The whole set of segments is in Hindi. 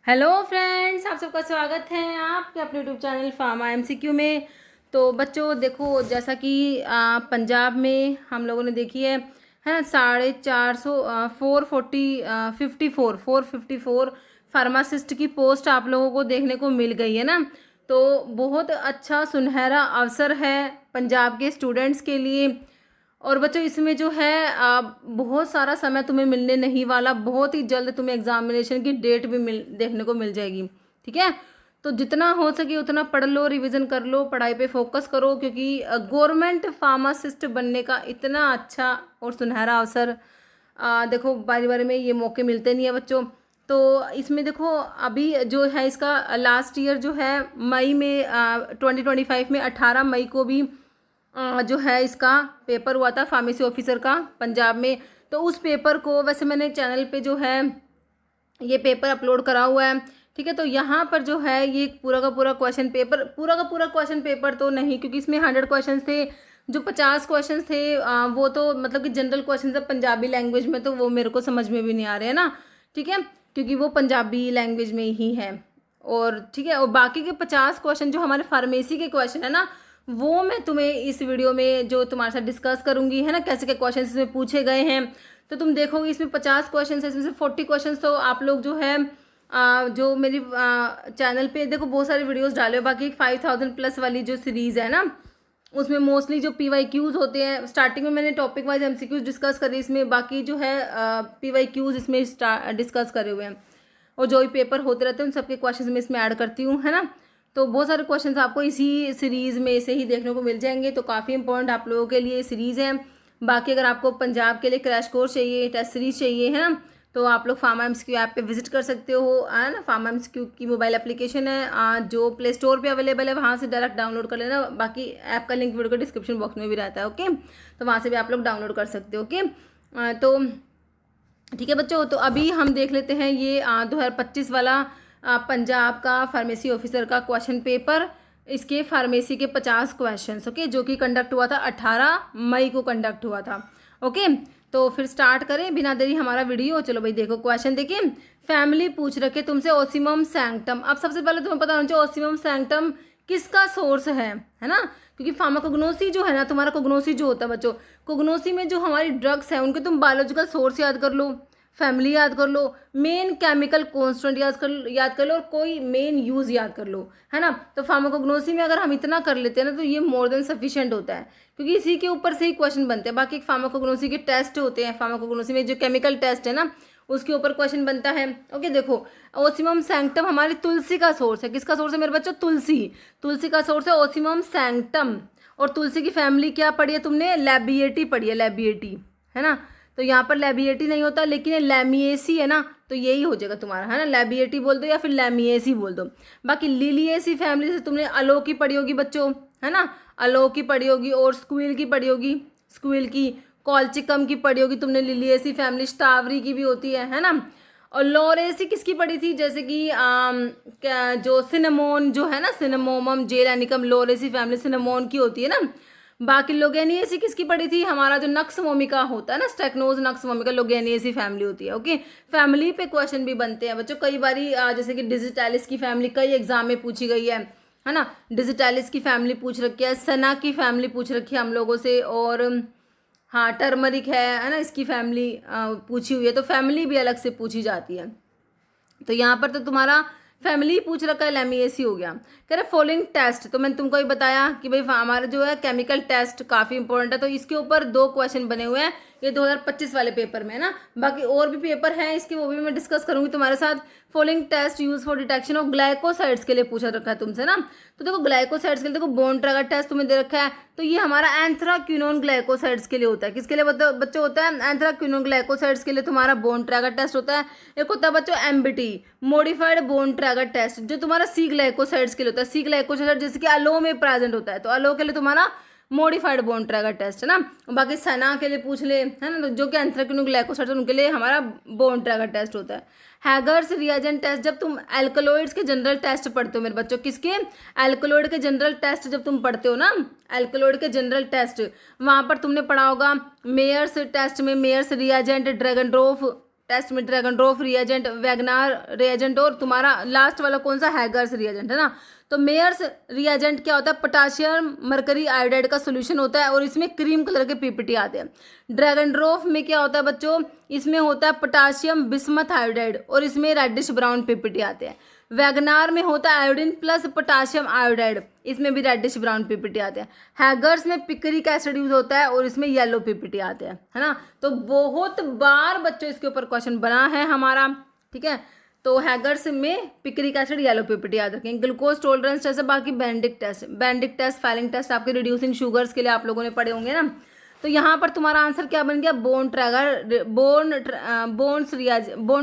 हेलो फ्रेंड्स, आप सबका स्वागत है आपके अपने यूट्यूब चैनल फार्मा एमसीक्यू में। तो बच्चों देखो, जैसा कि पंजाब में हम लोगों ने देखी है ना, 450 454 फार्मासिस्ट की पोस्ट आप लोगों को देखने को मिल गई है ना। तो बहुत अच्छा सुनहरा अवसर है पंजाब के स्टूडेंट्स के लिए। और बच्चों इसमें जो है बहुत सारा समय तुम्हें मिलने नहीं वाला, बहुत ही जल्द तुम्हें एग्जामिनेशन की डेट भी देखने को मिल जाएगी। ठीक है, तो जितना हो सके उतना पढ़ लो, रिवीजन कर लो, पढ़ाई पे फोकस करो, क्योंकि गवर्नमेंट फार्मासिस्ट बनने का इतना अच्छा और सुनहरा अवसर देखो बारी बारी में ये मौके मिलते नहीं है बच्चों। तो इसमें देखो अभी जो है इसका लास्ट ईयर जो है मई में 2025 में 18 मई को भी जो है इसका पेपर हुआ था फार्मेसी ऑफिसर का पंजाब में। तो उस पेपर को वैसे मैंने चैनल पे जो है ये पेपर अपलोड करा हुआ है। ठीक है, तो यहाँ पर जो है ये पूरा का पूरा क्वेश्चन पेपर, पूरा का पूरा क्वेश्चन पेपर तो नहीं, क्योंकि इसमें 100 क्वेश्चन थे। जो 50 क्वेश्चन थे वो तो मतलब कि जनरल क्वेश्चन है पंजाबी लैंग्वेज में, तो वो मेरे को समझ में भी नहीं आ रहे हैं ना। ठीक है, क्योंकि वो पंजाबी लैंग्वेज में ही है। और ठीक है, और बाकी के 50 क्वेश्चन जो हमारे फार्मेसी के क्वेश्चन है ना, वो मैं तुम्हें इस वीडियो में जो तुम्हारे साथ डिस्कस करूंगी है ना, कैसे के क्वेश्चन इसमें पूछे गए हैं। तो तुम देखोगे इसमें 50 क्वेश्चन है, इसमें से 40 क्वेश्चन तो आप लोग जो है जो मेरी चैनल पे देखो बहुत सारी वीडियोस डाले हो। बाकी 5000 प्लस वाली जो सीरीज़ है ना, उसमें मोस्टली जो PYQs होते हैं, स्टार्टिंग में मैंने टॉपिक वाइज MCQs डिस्कस करे इसमें, बाकी जो है PYQs इसमें डिस्कस करे हुए हैं। और जो भी पेपर होते रहते हैं उन सबके क्वेश्चन में इसमें ऐड करती हूँ है ना। तो बहुत सारे क्वेश्चंस आपको इसी सीरीज़ में से ही देखने को मिल जाएंगे, तो काफ़ी इंपॉर्टेंट आप लोगों के लिए सीरीज़ है। बाकी अगर आपको पंजाब के लिए क्रैश कोर्स चाहिए, टेस्ट सीरीज चाहिए है ना, तो आप लोग फार्मा एमसीक्यू ऐप पे विजिट कर सकते हो है ना। फार्मा एमसीक्यू की मोबाइल एप्लीकेशन है जो प्ले स्टोर पे अवेलेबल है, वहाँ से डायरेक्ट डाउनलोड कर लेना। बाकी ऐप का लिंक वीडियो के डिस्क्रिप्शन बॉक्स में भी रहता है। ओके, तो वहाँ से भी आप लोग डाउनलोड कर सकते हो। ओके, तो ठीक है बच्चों, तो अभी हम देख लेते हैं ये 2025 वाला पंजाब का फार्मेसी ऑफिसर का क्वेश्चन पेपर। इसके फार्मेसी के 50 क्वेश्चंस ओके, जो कि कंडक्ट हुआ था 18 मई को कंडक्ट हुआ था। ओके, तो फिर स्टार्ट करें बिना देरी हमारा वीडियो। चलो भाई देखो क्वेश्चन देखिए। फैमिली पूछ रखे तुमसे ओसिमम सैंक्टम। अब सबसे पहले तुम्हें पता होना चाहिए ओसिमम सैंक्टम किसका सोर्स है ना, क्योंकि फार्माकोग्नोसी जो है ना, तुम्हारा कोग्नोसी जो होता है बच्चों, कोग्नोसी में जो हमारी ड्रग्स है उनके तुम बायोलॉजिकल सोर्स याद कर लो, फैमिली याद कर लो, मेन केमिकल कॉन्स्टेंट याद कर लो, और कोई मेन यूज याद कर लो है ना। तो फार्माकोग्नोसी में अगर हम इतना कर लेते हैं ना, तो ये मोर देन सफिशिएंट होता है, क्योंकि इसी के ऊपर से ही क्वेश्चन बनते हैं। बाकी फार्माकोग्नोसी के टेस्ट होते हैं, फार्माकोग्नोसी में जो केमिकल टेस्ट है ना उसके ऊपर क्वेश्चन बनता है। ओके, देखो ओसिमम सैंक्टम हमारी तुलसी का सोर्स है। किसका सोर्स है मेरे बच्चों? तुलसी। तुलसी का सोर्स है ओसिमम सैंक्टम। और तुलसी की फैमिली क्या पढ़ी है तुमने? लैबिएटी पढ़ी है, लैबिएटी है ना। तो यहाँ पर लैबिएटी नहीं होता, लेकिन ये लैमिएसी है ना, तो यही हो जाएगा तुम्हारा है ना। लैबिएटी बोल दो या फिर लैमिएसी बोल दो। बाकी लिलिएसी फैमिली से तुमने अलो की पढ़ी होगी बच्चों है ना, अलो की पढ़ी होगी, और स्क्विल की पढ़ी होगी, स्क्विल की, कॉल्चिकम की पढ़ी होगी तुमने, लिलिएसी फैमिली, स्टावरी की भी होती है ना। और लोरेसी किसकी पढ़ी थी? जैसे कि जो सिनेमोन जो है ना, सिनेमोमम जेलानिकम, लोरेसी फैमिली सिनेमोन की होती है ना। बाकी लोगेनिएसी किसकी पढ़ी थी? हमारा जो नक्स मोमिका होता है ना, स्टेक्नोज नक्स मोमिका, लोगेनिएसी फैमिली होती है। ओके, फैमिली पे क्वेश्चन भी बनते हैं बच्चों कई बारी, जैसे कि डिजिटैलिस की फैमिली कई एग्जाम में पूछी गई है ना। डिजिटैलिस की फैमिली पूछ रखी है, सना की फैमिली पूछ रखी है हम लोगों से, और हाँ टर्मरिक है ना, इसकी फैमिली पूछी हुई है। तो फैमिली भी अलग से पूछी जाती है। तो यहाँ पर तो तुम्हारा फैमिली पूछ रखा है, लैमिएसी हो गया। कह रहे फॉलोइंग टेस्ट, तो मैंने तुमको ही बताया कि भाई हमारा जो है केमिकल टेस्ट काफ़ी इंपॉर्टेंट है। तो इसके ऊपर 2 क्वेश्चन बने हुए हैं ये 2025 वाले पेपर में है ना। बाकी और भी पेपर हैं इसके, वो भी मैं डिस्कस करूंगी तुम्हारे साथ। Following test use for detection of glycosides के लिए पूछा रखा है तुमसे ना। तो देखो ग्लाइकोसाइड्स के लिए देखो बोन ट्रैगर टेस्ट तुम्हें दे रखा है, तो ये हमारा एंथ्राक्विनोन ग्लाइकोसाइड्स के लिए होता है। किसके लिए बच्चों होता है? एंथ्राक्विनोन ग्लाइकोसाइड्स के लिए तुम्हारा बोन ट्रैगर टेस्ट होता है। एक होता है बच्चों MBT, modified Borntrager test, जो तुम्हारा C ग्लाइकोसाइड्स के लिए होता है। C ग्लाइकोसाइड जैसे कि अलो में प्रेजेंट होता है, तो अलो के लिए तुम्हारा मॉडिफाइड बोन ट्रैगर टेस्ट है ना। बाकी सना के लिए पूछ ले है ना, तो जो कि एंथ्राक्विनोन ग्लाइकोसाइड उनके लिए हमारा बोन ट्रैगर टेस्ट होता है। हैगर्स रिएजेंट टेस्ट, जब तुम एल्कलॉइड्स के जनरल टेस्ट पढ़ते हो मेरे बच्चों, किसके? एल्कलॉइड के जनरल टेस्ट जब तुम पढ़ते हो ना, एल्कलॉइड के जनरल टेस्ट, वहाँ पर तुमने पढ़ा होगा मेयर्स टेस्ट में मेयर्स रिएजेंट, ड्रैगनड्रॉफ टेस्ट में ड्रैगनड्रॉफ रिएजेंट, वैगनार रिएजेंट और तुम्हारा लास्ट वाला कौन सा, हैगर्स रिएजेंट, है ना। तो मेयर्स रिएजेंट क्या होता है, पोटाशियम मरकरी आयोडाइड का सोल्यूशन होता है और इसमें क्रीम कलर के पीपीटी आते हैं। ड्रैगनड्रॉफ में क्या होता है बच्चों, इसमें होता है पोटाशियम बिस्मथ आयोडाइड और इसमें रेडिश ब्राउन पीपीटी आते हैं। वैगनार में होता है आयोडीन प्लस पोटाशियम आयोडाइड, इसमें भी रेडिश ब्राउन पीपीटी आते हैं। हैगर्स में पिक्रिक एसिड यूज होता है और इसमें येलो पीपीटी आते हैं, है ना। तो बहुत बार बच्चों इसके ऊपर क्वेश्चन बना है हमारा, ठीक है। तो हैगर्स में पिक्रिक एसिड, येलो पीपीटी याद रखें। ग्लूकोज टॉलरेंस टेस्ट है, बाकी बेंडिक टेस्ट, फैलिंग टेस्ट आपके रिड्यूसिंग शुगर्स के लिए आप लोगों ने पढ़े होंगे ना। तो यहाँ पर तुम्हारा आंसर क्या बन गया, bone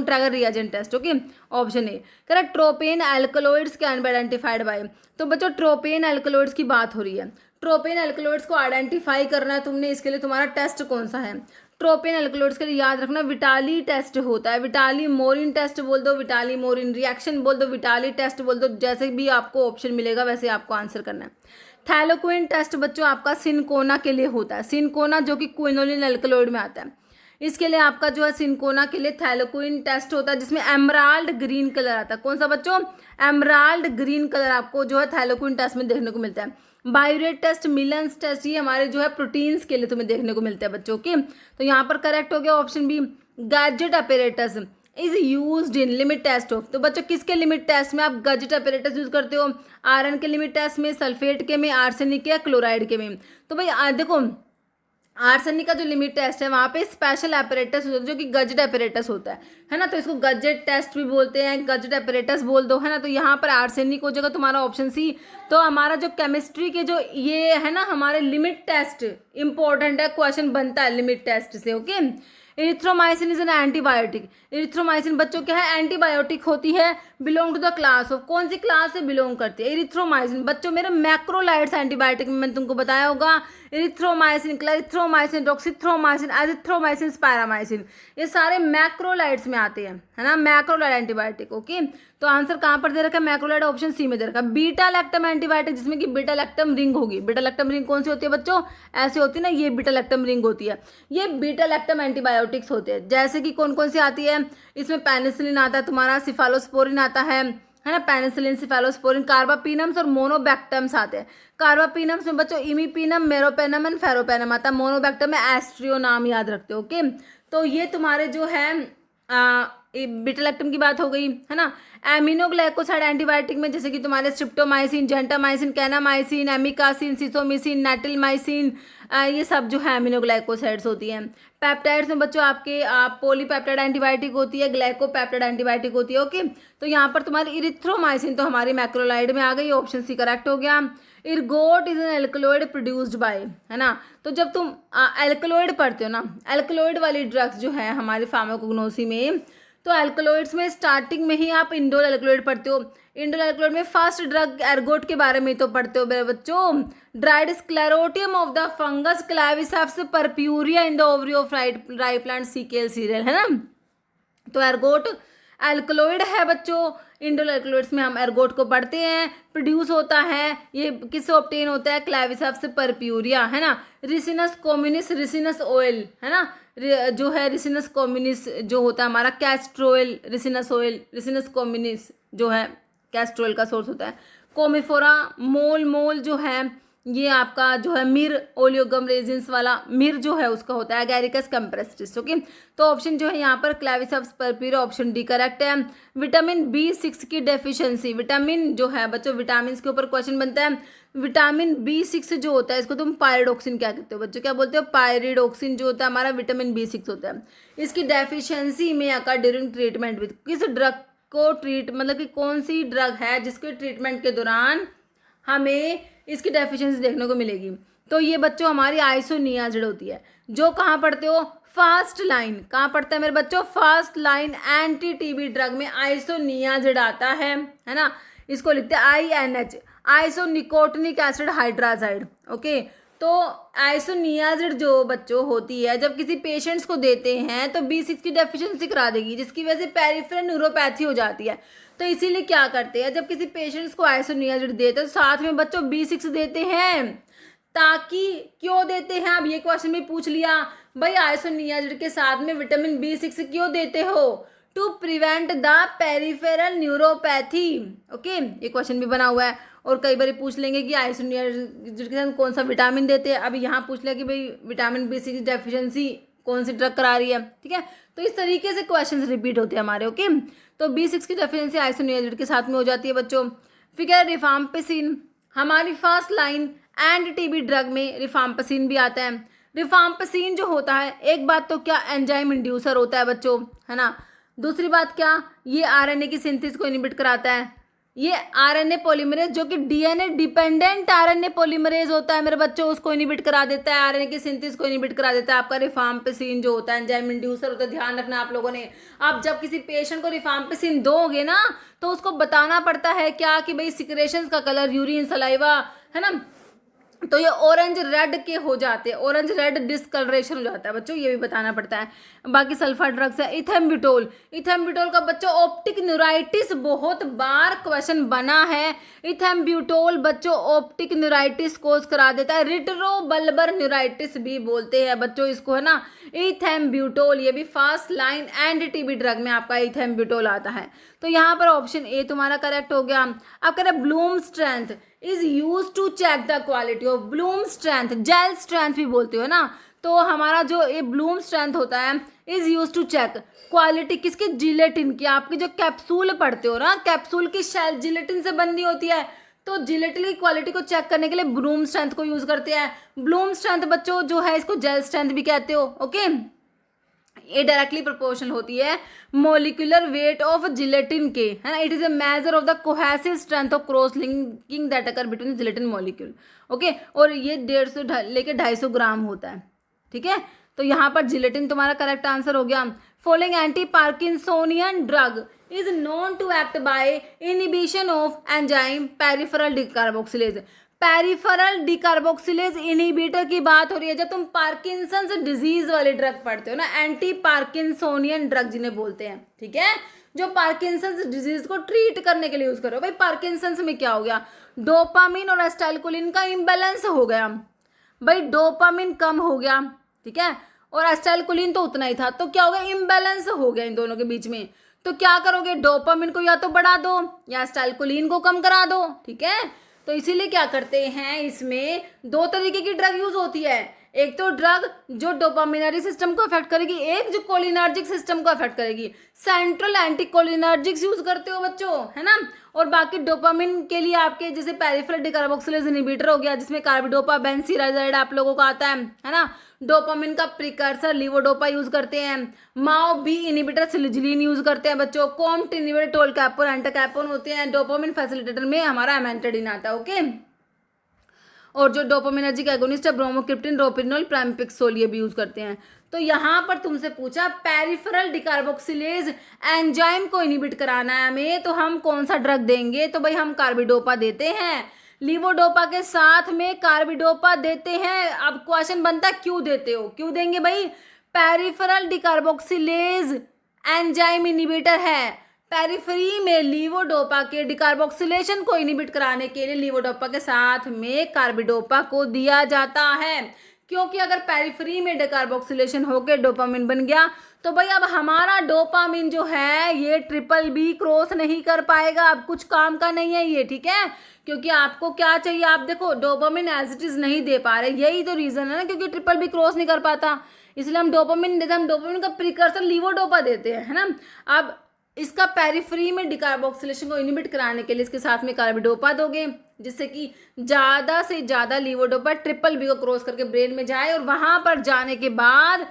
Trager reagent test, okay. Option A correct. Tropane alkaloids can be identified by, तो बच्चों ट्रोपेन एल्कलॉइड्स की बात हो रही है। ट्रोपेन एल्कलॉइड्स को आइडेंटिफाई करना है तुमने, इसके लिए तुम्हारा टेस्ट कौन सा है। ट्रोपेन एल्कलॉइड्स के लिए याद रखना विटाली टेस्ट होता है, विटाली मोरिन टेस्ट बोल दो, विटाली मोरिन रिएक्शन बोल दो, विटाली टेस्ट बोल दो, जैसे भी आपको ऑप्शन मिलेगा वैसे आपको आंसर करना है। थैलोक्विन टेस्ट बच्चों आपका सिनकोना के लिए होता है, सिनकोना जो कि क्विनोलिन एल्कलॉइड में आता है, इसके लिए आपका जो है सिनकोना के लिए थैलोक्विन टेस्ट होता है, जिसमें एमराल्ड ग्रीन कलर आता है। कौन सा बच्चों, एमराल्ड ग्रीन कलर आपको जो है थैलोक्विन टेस्ट में देखने को मिलता है। बायोरेट टेस्ट, मिलन्स टेस्ट, ये हमारे जो है प्रोटीन्स के लिए तुम्हें देखने को मिलता है बच्चों के। तो यहाँ पर करेक्ट हो गया option B, Gutzeit apparatus is used in limit test of. तो बच्चों किसके लिमिट टेस्ट में आप गैजेट अपैरेटस यूज करते हो, आयरन के लिमिट टेस्ट में, सल्फेट के में, आर्सेनिक या क्लोराइड के में। तो भाई देखो आर्सेनिक का जो लिमिट टेस्ट है वहाँ पे स्पेशल अपैरेटस होता है जो कि गजेट अपैरेटस होता है ना। तो इसको गजेट टेस्ट भी बोलते हैं, गजेट अपैरेटस बोल दो, है ना। तो यहाँ पर आर्सेनिक हो जाएगा तुम्हारा ऑप्शन सी। तो हमारा जो केमिस्ट्री के जो ये है ना हमारे लिमिट टेस्ट इंपॉर्टेंट है, क्वेश्चन बनता है लिमिट टेस्ट से, okay. Erythromycin is an antibiotic, erythromycin बच्चों क्या है, एंटीबायोटिक होती है, belong to the class of, कौन सी क्लास से बिलोंग करती है इरिथ्रोमाइसिन बच्चों, मेरे मैक्रोलाइड्स एंटीबायोटिक में मैंने तुमको बताया होगा, इरिथ्रोमाइसिन, क्लैरिथ्रोमाइसिन, डॉक्सीथ्रोमाइसिन, एजिथ्रोमाइसिन, स्पायरामाइसिन, ये सारे मैक्रोलाइड्स में आते हैं, है ना, मैक्रोलाइड एंटीबायोटिक, ओके। तो आंसर कहाँ पर दे रखा है, मैक्रोलाइड ऑप्शन सी में दे रखा है। बीटा लैक्टम एंटीबायोटिक जिसमें कि बीटा लैक्टम रिंग होगी, बीटा लैक्टम रिंग कौन सी होती है बच्चों, ऐसी होती है ना, ये बीटा लैक्टम रिंग होती है, ये बीटा लैक्टम एंटीबायोटिक्स होते हैं। जैसे कि कौन कौन सी आती है, इसमें पेनिसिलिन आता है तुम्हारा, सिफालोस्पोरिन आता है ना, पेनिसिलिन, सिफालोस्पोरिन, कार्बापीनम्स और मोनोबैक्टम्स आते हैं। कार्बापीनम्स में बच्चों इमीपीनम, मेरोपेनम एंड फेरोपेनम आता है, मोनोबैक्टम में एस्ट्रियो नाम याद रखते हो, ओके। तो ये तुम्हारे जो है बीटा लैक्टम की बात हो गई, है ना। एमिनोग्लाइकोसाइड एंटीबायोटिक में जैसे कि तुम्हारे स्ट्रिप्टोमाइसिन, जेंटामाइसिन, कैनामाइसिन, एमिकासिन, सिसोमिसिन, नेटिलमाइसिन, ये सब जो है एमिनोग्लाइकोसाइड्स होती हैं। पेप्टाइड्स में बच्चों आपके पॉलीपेप्टाइड एंटीबायोटिक होती है, ग्लाइकोपेप्टाइड एंटीबायोटिक होती है, ओके। तो यहाँ पर तुम्हारी इरिथ्रोमाइसिन तो हमारी मैक्रोलाइड में आ गई, ऑप्शन सी करेक्ट हो गया। इर्गोट is an alkaloid produced by, है ना। तो जब तुम एल्कलॉइड पढ़ते हो ना, एल्कलॉइड वाली ड्रग्स जो है हमारी फार्माकोग्नोसी में, तो एल्कलॉइड्स में स्टार्टिंग में ही आप इंडोल एल्कलॉइड पढ़ते हो। इंडोल एल्कलॉइड में फर्स्ट ड्रग एर्गोट के बारे में तो पढ़ते हो मेरे बच्चों, dried sclerotium of the fungus क्लैविसेप्स purpurea in the ovary of राई प्लांट सीकेल सीरियल, है ना। तो एर्गोट एल्कलॉइड है बच्चों, इंडोल एल्कलॉइड्स में हम एर्गोट को पढ़ते हैं, प्रोड्यूस होता है, ये किससे ऑब्टेन होता है, क्लैविसेप्स परप्यूरिया, है ना। रिसिनस कॉम्युनिस, रिसिनस ऑयल, है ना, जो है रिसिनस कॉम्युनिस जो होता है हमारा, कैस्ट्रोल, रिसिनस ऑयल, रिसिनस कॉम्युनिस जो है कैस्ट्रोल का सोर्स होता है। कोमिफोरा, मोल जो है ये आपका जो है मिर ओलियोगम रेजिन्स वाला मिर जो है उसका होता है एगैरिकस कंप्रेस्टिस, ओके। तो ऑप्शन जो है यहाँ पर क्लैविसेप्स परप्यूरिया ऑप्शन डी करेक्ट है। विटामिन B6 की डेफिशिएंसी, विटामिन जो है बच्चों विटामिन के ऊपर क्वेश्चन बनता है, विटामिन B6 जो होता है इसको तुम पायरिडोक्सिन क्या कहते हो बच्चों, क्या बोलते हो, पायरिडोक्सिन जो होता है हमारा विटामिन B6 होता है, इसकी डेफिशिएंसी में अकर ड्यूरिंग ट्रीटमेंट विद, किस ड्रग को ट्रीट, मतलब कि कौन सी ड्रग है जिसके ट्रीटमेंट के दौरान हमें इसकी डेफिशिएंसी देखने को मिलेगी। तो ये बच्चों हमारी आइसोनियाजिड होती है, जो कहाँ पढ़ते हो, फर्स्ट लाइन, कहाँ पढ़ता है मेरे बच्चों, first line anti TB drug में आइसोनियाजिड आता है ना, इसको लिखते हैं INH, आइसोनिकोटिनिक एसिड हाइड्राजाइड, ओके। तो आइसोनियाजिड जो बच्चों होती है जब किसी पेशेंट्स को देते हैं तो B6 की डेफिशिएंसी करा देगी, जिसकी वजह से पेरिफेरल न्यूरोपैथी हो जाती है। तो इसीलिए क्या करते हैं, जब किसी पेशेंट्स को आइसोनियाजिड देते हैं तो साथ में बच्चों B6 देते हैं, ताकि, क्यों देते हैं, अब ये क्वेश्चन भी पूछ लिया, भाई आइसोनियाजिड के साथ में विटामिन बी6 क्यों देते हो? To prevent the peripheral neuropathy. Okay, ये क्वेश्चन भी बना हुआ है और कई बार पूछ लेंगे कि आइसोनियाजिड के साथ कौन सा विटामिन देते हैं। अभी यहाँ पूछ लिया कि भाई विटामिन बी6 डेफिशिएंसी कौन सी ड्रग करा रही है, ठीक है। तो इस तरीके से क्वेश्चन रिपीट होते हैं हमारे। ओके, तो बी6 की डेफिशिएंसी आइसोनियाजिड के साथ में हो जाती है बच्चों। फिगर रिफाम्पिसिन, हमारी first line anti TB drug में रिफाम्पिसिन भी आता है। रिफाम्पिसिन जो होता है, एक बात तो क्या एंजाइम इंड्यूसर होता है बच्चों, है ना। दूसरी बात क्या, ये आरएनए की सिंथेसिस को इनहिबिट कराता है। ये आरएनए पॉलीमरेज जो कि डीएनए डिपेंडेंट आरएनए पॉलीमरेज होता है मेरे बच्चों, उसको इनहिबिट करा देता है, आरएनए की सिंथेसिस को इनहिबिट करा देता है। आपका रिफाम्पिसिन जो होता है एंजाइम इंड्यूसर होता है, ध्यान रखना आप लोगों ने। आप जब किसी पेशेंट को रिफाम्पिसिन दोगे ना तो उसको बताना पड़ता है क्या कि भाई सिक्रेशंस का कलर, यूरिन, सलाइवा, है ना, तो ये ऑरेंज रेड के हो जाते हैं, ऑरेंज रेड डिस्कलरेशन हो जाता है बच्चों, ये भी बताना पड़ता है। बाकी सल्फर ड्रग्स है। इथेम्ब्यूटोल, इथेम्ब्यूटोल का बच्चों ऑप्टिक न्यूराइटिस बहुत बार क्वेश्चन बना है। इथेम्ब्यूटोल बच्चों ऑप्टिक न्यूराइटिस कोज करा देता है, रिट्रोबल्बर न्यूराइटिस भी बोलते हैं बच्चों इसको, है ना। इथेम्ब्यूटोल ये भी first line anti TB drug में आपका इथेम्ब्यूटोल आता है। तो यहाँ पर ऑप्शन ए तुम्हारा करेक्ट हो गया। अब कह रहे bloom strength is use to check the quality of bloom strength, gel strength भी बोलते हो ना। तो हमारा जो ये ब्लूम स्ट्रेंथ होता है is use to check quality किसकी, जिलेटिन की। आपकी जो कैप्सूल पढ़ते हो ना, कैप्सूल की शेल जिलेटिन से बनी होती है, तो जिलेटिन की क्वालिटी को चेक करने के लिए ब्लूम स्ट्रेंथ को यूज करते हैं। ब्लूम स्ट्रेंथ बच्चों जो है इसको जेल स्ट्रेंथ भी कहते हो। ओके, ये डायरेक्टली प्रोपोर्शनल होती है मोलिकुलर वेट ऑफ जिलेटिन के, है ना। It is a measure of the cohesive strength of cross linking that occur between gelatin molecule. Okay, और ये 150 लेके 250 ग्राम होता है, ठीक है। तो यहाँ पर जिलेटिन तुम्हारा करेक्ट आंसर हो गया। Following anti Parkinsonian drug is known to act by inhibition of enzyme peripheral decarboxylase. Peripheral decarboxylase inhibitor की बात हो रही है। जब तुम पार्किंसंस डिजीज वाले ड्रग पढ़ते हो ना, एंटी पार्किंसोनियन ड्रग जिन्हें बोलते हैं, ठीक है, जो पार्किंसंस डिजीज को ट्रीट करने के लिए यूज करो। भाई पार्किंसंस में क्या हो गया, डोपामिन और एसिटाइलकोलिन का इम्बैलेंस हो गया। भाई डोपामिन कम हो गया, ठीक है, और एसिटाइलकोलिन तो उतना ही था, तो क्या हो गया, इम्बैलेंस हो गया इन दोनों के बीच में। तो क्या करोगे, डोपामिन को या तो बढ़ा दो या एसिटाइलकोलिन को कम करा दो, ठीक है। तो इसीलिए क्या करते हैं, इसमें दो तरीके की ड्रग यूज होती है। एक तो ड्रग जो डोपामिनरी सिस्टम को अफेक्ट करेगी, एक जो कोलिनर्जिक सिस्टम को अफेक्ट करेगी। सेंट्रल एंटी कोलिनर्जिक्स यूज करते हो बच्चों, है ना। और बाकी डोपामिन के लिए आपके जैसे पेरिफेरल डिकार्बोक्सिलेज इनहिबिटर हो गया, जिसमें कार्बिडोपा बेंसीराजाइड आप लोगों को आता है ना। डोपामिन का प्रिकर्सर लीवोडोपा यूज करते हैं। माओ बी इनहिबिटर सिलिजिलिन यूज करते हैं बच्चों। कॉम्ट इनहिबिटर टोलकैपोन एंटाकैपोन होते हैं। डोपामिन फैसिलिटेटर में हमारा एमेंटेडिन आता है। ओके, और जो डोपामिनर्जिक एगोनिस्ट है ब्रोमोक्रिप्टिन, रोपिनोल, प्राइमपिक्सोल ये भी यूज करते हैं। तो यहाँ पर तुमसे पूछा पेरिफेरल डिकार्बोक्सिलेज एंजाइम को इनहिबिट कराना है हमें, तो हम कौन सा ड्रग देंगे, तो भाई हम कार्बिडोपा देते हैं। लीवोडोपा के साथ में कार्बिडोपा देते हैं। अब क्वेश्चन बनता है क्यों देते हो, क्यों देंगे भाई, पेरिफेरल डिकार्बोक्सिलेज एंजाइम इनहिबिटर है। पेरिफेरी में लीवोडोपा के डिकार्बोक्सिलेशन को इनहिबिट कराने के लिए लीवोडोपा के साथ में कार्बिडोपा को दिया जाता है, क्योंकि अगर पेरिफेरी में डिकार्बोक्सिलेशन होकर डोपामिन बन गया तो भाई अब हमारा डोपामिन जो है ये ट्रिपल बी क्रॉस नहीं कर पाएगा, अब कुछ काम का नहीं है ये, ठीक है। क्योंकि आपको क्या चाहिए, आप देखो डोपामिन एज इट इज नहीं दे पा रहे, यही तो रीजन है ना, क्योंकि ट्रिपल बी क्रॉस नहीं कर पाता, इसलिए हम डोपामिन देते हैं। हम डोपामिन का प्रिकर्सर लीवोडोपा देते हैं, है ना। अब इसका पेरिफेरी में डिकार्बोक्सिलेशन को इनहिबिट कराने के लिए इसके साथ में कार्बिडोपा दोगे, जिससे कि ज़्यादा से ज़्यादा लीवोडोपा ट्रिपल बी को क्रॉस करके ब्रेन में जाए और वहाँ पर जाने के बाद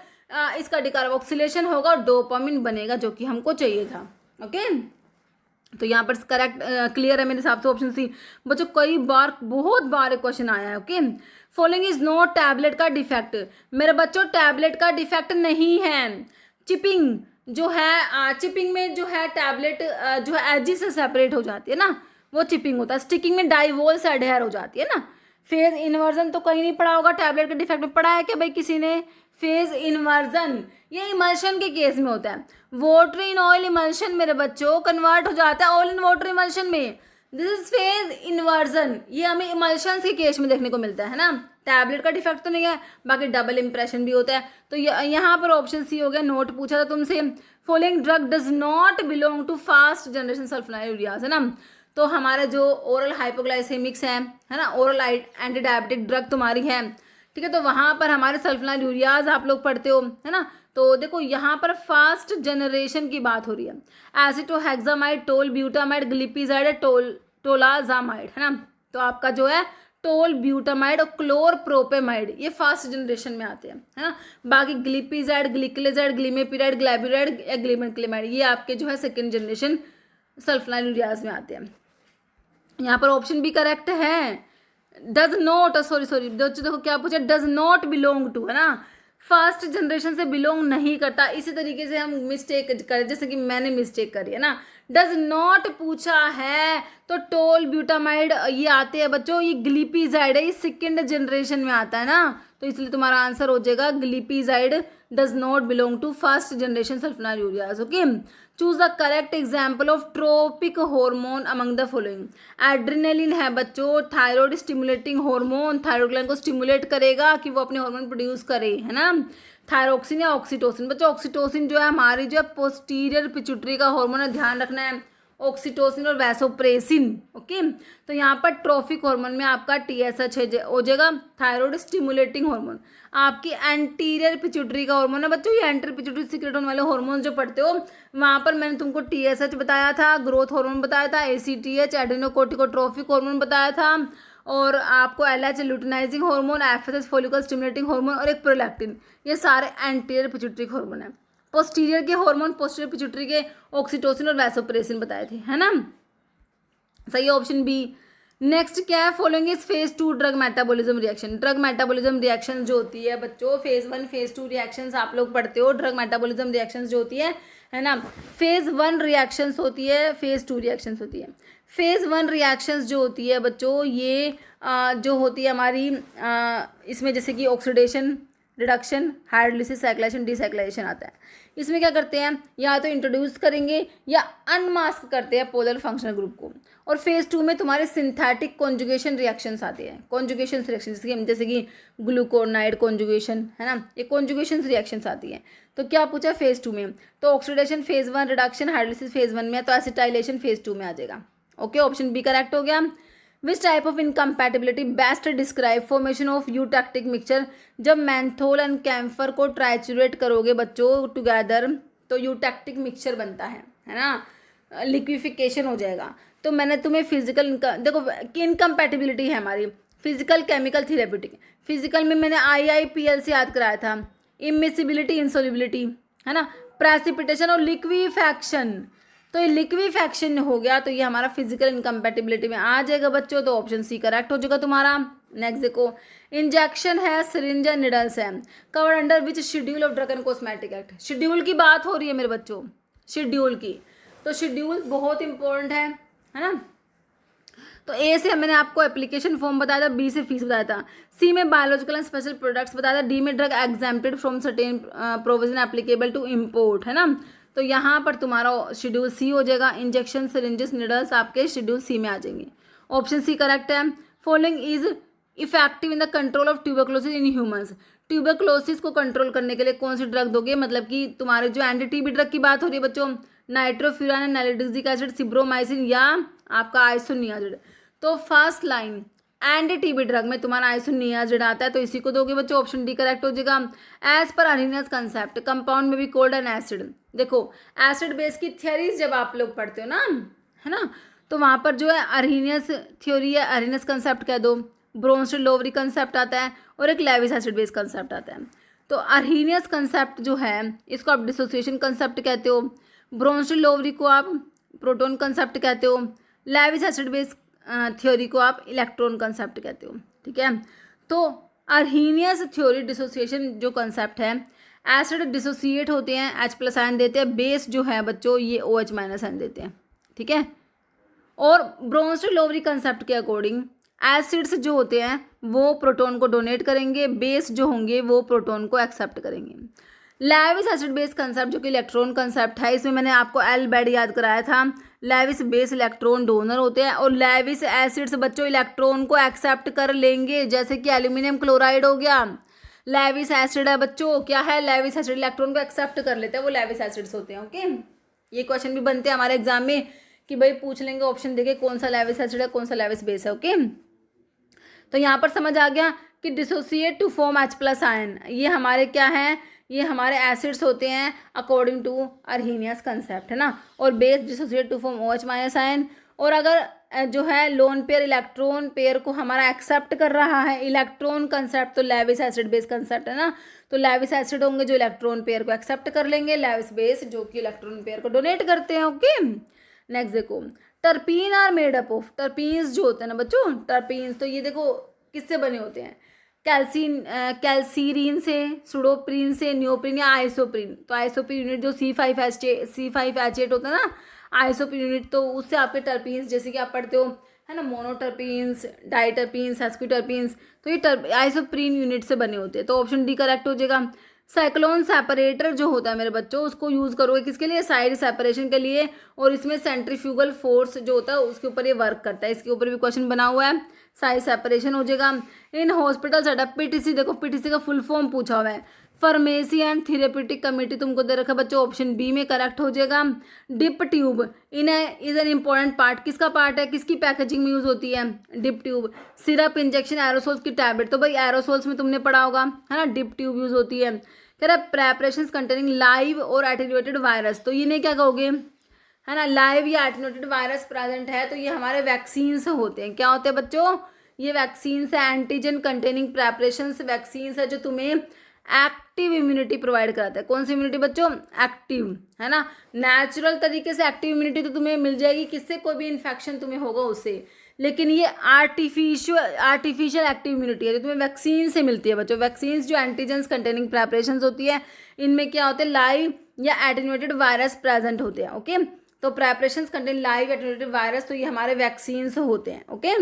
इसका डिकार्बोक्सिलेशन होगा और डोपामिन बनेगा, जो कि हमको चाहिए था। ओके, तो यहाँ पर करेक्ट क्लियर है मेरे हिसाब से ऑप्शन सी बच्चों। कई बार बहुत बार क्वेश्चन आया है। Okay, following is not tablet का डिफेक्ट। मेरे बच्चों टैबलेट का डिफेक्ट नहीं है। चिपिंग जो है, चिपिंग में जो है टैबलेट जो है एजी से सेपरेट हो जाती है ना, वो चिपिंग होता है। स्टिकिंग में डाइवोल से अडहेयर हो जाती है ना। फेज इन्वर्जन तो कहीं नहीं पढ़ा होगा, टैबलेट के डिफेक्ट में पढ़ा है क्या भाई किसी ने, फेज इन्वर्जन ये इमल्शन के केस में होता है। वाटर इन ऑयल इमल्शन मेरे बच्चों कन्वर्ट हो जाता है ऑयल इन वाटर इमल्शन में। दिस इज फेज इन्वर्जन, ये हमें इमल्शंस के केस में देखने को मिलता है ना। टैबलेट का डिफेक्ट तो नहीं है, बाकी डबल इंप्रेशन भी होता है। तो यहाँ पर ऑप्शन सी हो गया, नोट पूछा था तुमसे, following drug does not belong to first generation sulphonylureas, है ना। तो हमारा जो ओरल हाइपोग्लाइसेमिक्स है ना, ओरल एंटी डायबिटिक ड्रग तुम्हारी है, ठीक है। तो वहाँ पर हमारे सल्फोनाइलूरियाज आप लोग पढ़ते हो, है ना। तो देखो यहाँ पर फास्ट जनरेशन की बात हो रही है, एसिटोहेक्सामाइड, टोल ब्यूटामाइड, ग्लिपिजाइड, टोलाजामाइड, है ना। तो आपका जो है टोल ब्यूटामाइड और क्लोरप्रोपेमाइड ये फास्ट जनरेशन में आते हैं, है ना। बाकी ग्लिपिजाइड, ग्लिकलेजाइड, ग्लिमेपिराइड, ग्लैबिराइड या ग्लिमेक्लेमाइड ये आपके जो है सेकेंड जनरेशन सल्फोनाइलूरियाज में आते हैं। यहाँ पर ऑप्शन भी करेक्ट है, डज नॉट, सॉरी देखो क्या पूछा, डज नॉट बिलोंग टू, है ना, फर्स्ट जनरेशन से बिलोंग नहीं करता। इसी तरीके से हम मिस्टेक करें, जैसे कि मैंने मिस्टेक करी है ना, डज नॉट पूछा है तो टोल ब्यूटामाइड ये आते हैं बच्चों, ये ग्लिपिजाइड है, ये सेकेंड जनरेशन में आता है ना। तो इसलिए तुम्हारा आंसर हो जाएगा glipizide does not belong to first generation sulphonylureas. Okay, choose the correct example of tropic hormone among the following. Adrenaline है बच्चों, thyroid stimulating hormone, thyroid gland को स्टिमुलेट करेगा कि वो अपने हार्मोन प्रोड्यूस करे, है ना। थायरोक्सिन या ऑक्सीटोसिन, बच्चों ऑक्सीटोसिन जो है हमारी जो है पोस्टीरियर पिट्यूटरी का हार्मोन है, ध्यान रखना है, ऑक्सीटोसिन और वैसोप्रेसिन। ओके, तो यहाँ पर ट्रोफिक हार्मोन में आपका TSH हो जाएगा, थायराइड स्टिमुलेटिंग हार्मोन। आपकी एंटीरियर पिट्यूटरी का हार्मोन है बच्चों, ये एंटीरियर पिट्यूटरी सीक्रेट होने वाले हार्मोन जो पढ़ते हो, वहाँ पर मैंने तुमको TSH बताया था, ग्रोथ हार्मोन बताया था, ACTH एड्रेनोकोर्टिकोट्रोफिक हार्मोन बताया था, और आपको LH luteinizing hormone, FSH follicle stimulating hormone और एक प्रोलैक्टिन, ये सारे एंटीरियर पिट्यूटरी हार्मोन है। पोस्टीरियर के हार्मोन, पोस्टीरियर पिट्यूटरी के ऑक्सीटोसिन और वैसोप्रेसिन बताए थे, है ना। सही ऑप्शन बी। नेक्स्ट क्या है, following is phase 2 drug metabolism reaction. Drug metabolism reaction जो होती है बच्चों, फेज 1 फेज 2 रिएक्शंस आप लोग पढ़ते हो, ड्रग मेटाबॉलिज्म रिएक्शंस जो होती है ना। फेज 1 रिएक्शंस होती है, फेज 2 रिएक्शंस होती है। फेज 1 रिएक्शंस जो होती है बच्चों, ये जो होती है हमारी इसमें जैसे कि ऑक्सीडेशन, रिडक्शन, हाइड्रोलिसिस, साइक्लेशन, डिसाइक्लेशन आता है। इसमें क्या करते हैं, या तो इंट्रोड्यूस करेंगे या अनमास्क करते हैं पोलर फंक्शनल ग्रुप को। और फेज 2 में तुम्हारे सिंथेटिक कॉन्जुगेशन रिएक्शंस आते हैं, कॉन्जुगेशन रिएक्शन जैसे कि ग्लूकोनाइड कॉन्जुगेशन, है ना, ये कॉन्जुगेशन रिएक्शंस आती हैं। तो क्या पूछा फेज 2 में, तो oxidation phase 1, reduction hydrolysis phase 1 में है, तो एसिटाइलेशन फेज 2 में आ जाएगा। ओके, ऑप्शन बी करेक्ट हो गया। Which type of incompatibility best describe formation of eutectic mixture. जब मैंथोल एंड कैम्फर को ट्राइचुरेट करोगे बच्चों टुगेदर तो यूटैक्टिक मिक्सचर बनता है ना, लिक्विफिकेशन हो जाएगा। तो मैंने तुम्हें फिजिकल देखो इनकम्पैटिबिलिटी है हमारी, फिजिकल, केमिकल, थेरेप्यूटिक। फिजिकल में मैंने IIPL से याद कराया था, इमिसिबिलिटी, इंसोल्युबिलिटी, है ना, प्रेसिपिटेशन और लिक्विफैक्शन। तो ये लिक्विफैक्शन हो गया, तो ये हमारा फिजिकल इनकम्पैटिबिलिटी में आ जाएगा बच्चों, तो ऑप्शन सी करेक्ट हो जाएगा तुम्हारा। नेक्स्ट देखो, इंजेक्शन है, सिरिंज है, निडल्स है, covered under which schedule of drug and cosmetic act. Schedule की बात हो रही है मेरे बच्चों, शेड्यूल की, तो शेड्यूल बहुत इंपॉर्टेंट है ना। तो ए से मैंने आपको एप्लीकेशन फॉर्म बताया था, बी से फीस बताया था, सी में बायोलॉजिकल एंड स्पेशल प्रोडक्ट्स बताया था, डी में drug exempted from certain provision applicable to import, है ना। तो यहाँ पर तुम्हारा शेड्यूल सी हो जाएगा, इंजेक्शन, सिरिंजेस, निडल्स आपके शेड्यूल सी में आ जाएंगे। ऑप्शन सी करेक्ट है। Following is effective in the control of tuberculosis in humans. Tuberculosis को कंट्रोल करने के लिए कौन सी ड्रग दोगे, मतलब कि तुम्हारे जो एंटी टीबी ड्रग की बात हो रही है बच्चों, नाइट्रोफ्यूरान, नाइट्रोक्सिक एसिड, सिब्रोमाइसिन या आपका आइसोनियाजिड। तो first line anti TB drug में तुम्हारा आइसोनियाजिड आता है, तो इसी को दोगे बच्चों, ऑप्शन डी करेक्ट हो जाएगा। एज पर अर्नियस कंसेप्ट कंपाउंड में भी कोल्ड एंड एसिड। देखो एसिड बेस की थियरीज जब आप लोग पढ़ते हो ना, है ना, तो वहाँ पर जो है अर्नियस थ्योरी है, अर्नियस कंसेप्ट कह दो, ब्रोंस्टेड लोवरी कंसेप्ट आता है और एक लेविस एसिड बेस कंसेप्ट आता है। तो अर्नियस कंसेप्ट जो है इसको आप डिसोसिएशन कंसेप्ट कहते हो, ब्रोंस्टेड लोवरी को आप प्रोटोन कंसेप्ट कहते हो, लेविस एसिड बेस थ्योरी को आप इलेक्ट्रॉन कंसेप्ट कहते हो, ठीक है। तो अर्नियस थ्योरी डिसोसिएशन जो कंसेप्ट है, एसिड डिसोसिएट होते हैं, H+ आयन देते हैं, बेस जो है बच्चों ये OH- आयन देते हैं, ठीक है। और ब्रोंस्टेड लोवरी कंसेप्ट के अकॉर्डिंग एसिड्स जो होते हैं वो प्रोटॉन को डोनेट करेंगे, बेस जो होंगे वो प्रोटॉन को एक्सेप्ट करेंगे। लेविस एसिड बेस कंसेप्ट जो कि इलेक्ट्रॉन कंसेप्ट है, इसमें मैंने आपको एल बेड याद कराया था। लेविस बेस इलेक्ट्रॉन डोनर होते हैं, और लेविस एसिड्स बच्चों इलेक्ट्रॉन को एक्सेप्ट कर लेंगे, जैसे कि एल्यूमिनियम क्लोराइड हो गया, लेविस एसिड है बच्चों, क्या है, लेविस एसिड, इलेक्ट्रॉन को एक्सेप्ट कर लेते हैं, वो लेविस एसिड्स होते हैं। ओके, ये क्वेश्चन भी बनते हैं हमारे एग्जाम में कि भाई पूछ लेंगे ऑप्शन देके कौन सा लेविस एसिड है कौन सा लेविस बेस है। ओके, तो यहाँ पर समझ आ गया कि dissociate to form H+ ion, ये हमारे क्या हैं, ये हमारे एसिड्स होते हैं अकॉर्डिंग टू अर्हीनियस कंसेप्ट, है ना, और base dissociate to form OH- ion. और अगर जो है लोन पेयर इलेक्ट्रॉन पेयर को हमारा एक्सेप्ट कर रहा है, इलेक्ट्रॉन कंसेप्ट तो लेविस एसिड बेस कंसेप्ट है ना, तो लेविस एसिड होंगे जो इलेक्ट्रॉन पेयर को एक्सेप्ट कर लेंगे, लेविस बेस जो कि इलेक्ट्रॉन पेयर को डोनेट करते हैं। ओके, नेक्स्ट देखो, terpene are made up of, terpenes जो होते हैं ना बच्चों, टर्पीन्स तो ये देखो किससे बने होते हैं, कैल्सीरीन से, सुडोप्रीन से, नियोप्रीन या आइसोप्रीन। तो आइसोप्रीन यूनिट जो C5H8 होता है ना, आइसोप्रीन यूनिट, तो उससे आपके टर्पीन्स जैसे कि आप पढ़ते हो है ना, मोनोटर्पीन्स, डाइटर्पीन्स, हेस्क्यूटर्पीन्स, तो ये आइसोप्रीन यूनिट से बने होते हैं। तो ऑप्शन डी करेक्ट हो जाएगा। साइक्लोन सेपरेटर जो होता है मेरे बच्चों, उसको यूज़ करोगे किसके लिए, साइड सेपरेशन के लिए, और इसमें सेंट्रीफ्यूगल फोर्स जो होता है उसके ऊपर ये वर्क करता है, इसके ऊपर भी क्वेश्चन बना हुआ है, साइड सेपरेशन हो जाएगा। इन हॉस्पिटल सेटअप, पीटीसी देखो, पीटीसी का फुल फॉर्म पूछा हुआ है, फार्मेसी एंड थेरेप्यूटिक कमेटी तुमको दे रखा है बच्चों, ऑप्शन बी में करेक्ट हो जाएगा। Dip tube in is an important part, किसका पार्ट है, किसकी पैकेजिंग में यूज होती है, dip tube. Syrup, injection, aerosols की टैबलेट, तो भाई एरोसोल्स में तुमने पढ़ा होगा है ना, डिप ट्यूब यूज होती है। कह रहा है प्रेपरेशंस कंटेनिंग लाइव और एटेन्यूएटेड वायरस, तो इन्हें क्या कहोगे, है ना, लाइव या एटेन्यूएटेड वायरस प्रेजेंट है, तो ये हमारे वैक्सीन्स होते हैं। क्या होते हैं बच्चों, ये वैक्सीन्स है, एंटीजन कंटेनिंग प्रेपरेशंस वैक्सीन्स है जो तुम्हें एक्टिव इम्यूनिटी प्रोवाइड कराता है। कौन सी इम्यूनिटी बच्चों, एक्टिव, है ना, नेचुरल तरीके से एक्टिव इम्यूनिटी तो तुम्हें मिल जाएगी, किससे, कोई भी इन्फेक्शन तुम्हें होगा उससे, लेकिन ये आर्टिफिशियल एक्टिव इम्यूनिटी है जो तुम्हें वैक्सीन से मिलती है बच्चों। वैक्सीन जो एंटीजेंस कंटेनिंग प्रेपरेशंस होती है, इनमें क्या होते हैं, लाइव या एटेन्यूएटेड वायरस प्रेजेंट होते हैं। ओके, तो preparations contain live attenuated virus, तो ये हमारे वैक्सीन होते हैं। ओके,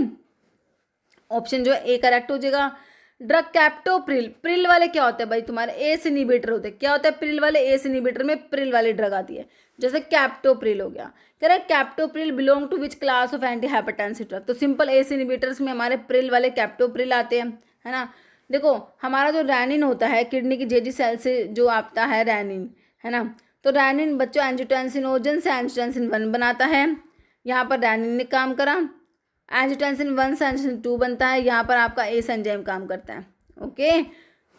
ऑप्शन जो है ए करेक्ट हो जाएगा। ड्रग कैप्टोप्रिल, प्रिल वाले क्या होते हैं भाई, तुम्हारे एस इनिबिटर होते हैं। क्या होता है प्रिल वाले, एस इनिबिटर में प्रिल वाली ड्रग आती है, जैसे कैप्टोप्रिल हो गया। कह रहा है captopril belong to which class of antihypertensive drug, तो सिंपल एस इनिबिटर्स में हमारे प्रिल वाले कैप्टोप्रिल आते हैं, है ना। देखो हमारा जो रैनिन होता है किडनी की जेजी सेल से जो आता है रैनिन, है ना, तो रैनिन बच्चों एंजियोटेंसिनोजन से एंजियोटेंसिन 1 बनाता है, यहाँ पर रैनिन ने काम करा, एंजियोटेंसिन 1 से एंजियोटेंसिन 2 बनता है, यहाँ पर आपका एस एंजाइम काम करता है। ओके,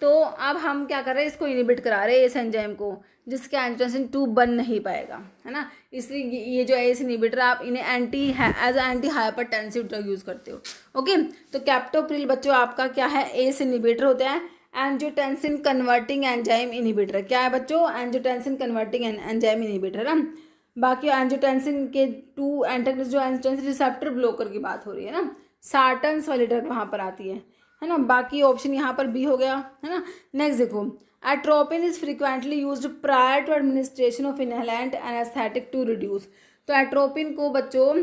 तो अब हम क्या कर रहे हैं, इसको इनिबिट करा रहे हैं एस एंजाइम को, जिसके एंजियोटेंसिन 2 बन नहीं पाएगा, है ना, इसलिए ये जो एस इनिबिटर आप इन्हें as antihypertensive drug use करते हो। ओके, तो कैप्टोप्रिल बच्चों आपका क्या है, एस इनिबिटर होता है, एंजियोटेंसिन कन्वर्टिंग एंजाइम इनिबिटर। क्या है बच्चों, एंजियोटेंसिन कन्वर्टिंग एंजाइम इनिबिटर, है ना। बाकी एंजियोटेंसिन के 2 एंटागनिस्ट जो एंजियोटेंसिन रिसेप्टर ब्लॉकर की बात हो रही है ना, सार्टन्स वाली ड्रग वहाँ पर आती है ना। बाकी ऑप्शन यहाँ पर बी हो गया, है ना। नेक्स्ट देखो, atropine is frequently used prior to administration of inhalant anaesthetic to reduce, तो एट्रोपिन को बच्चों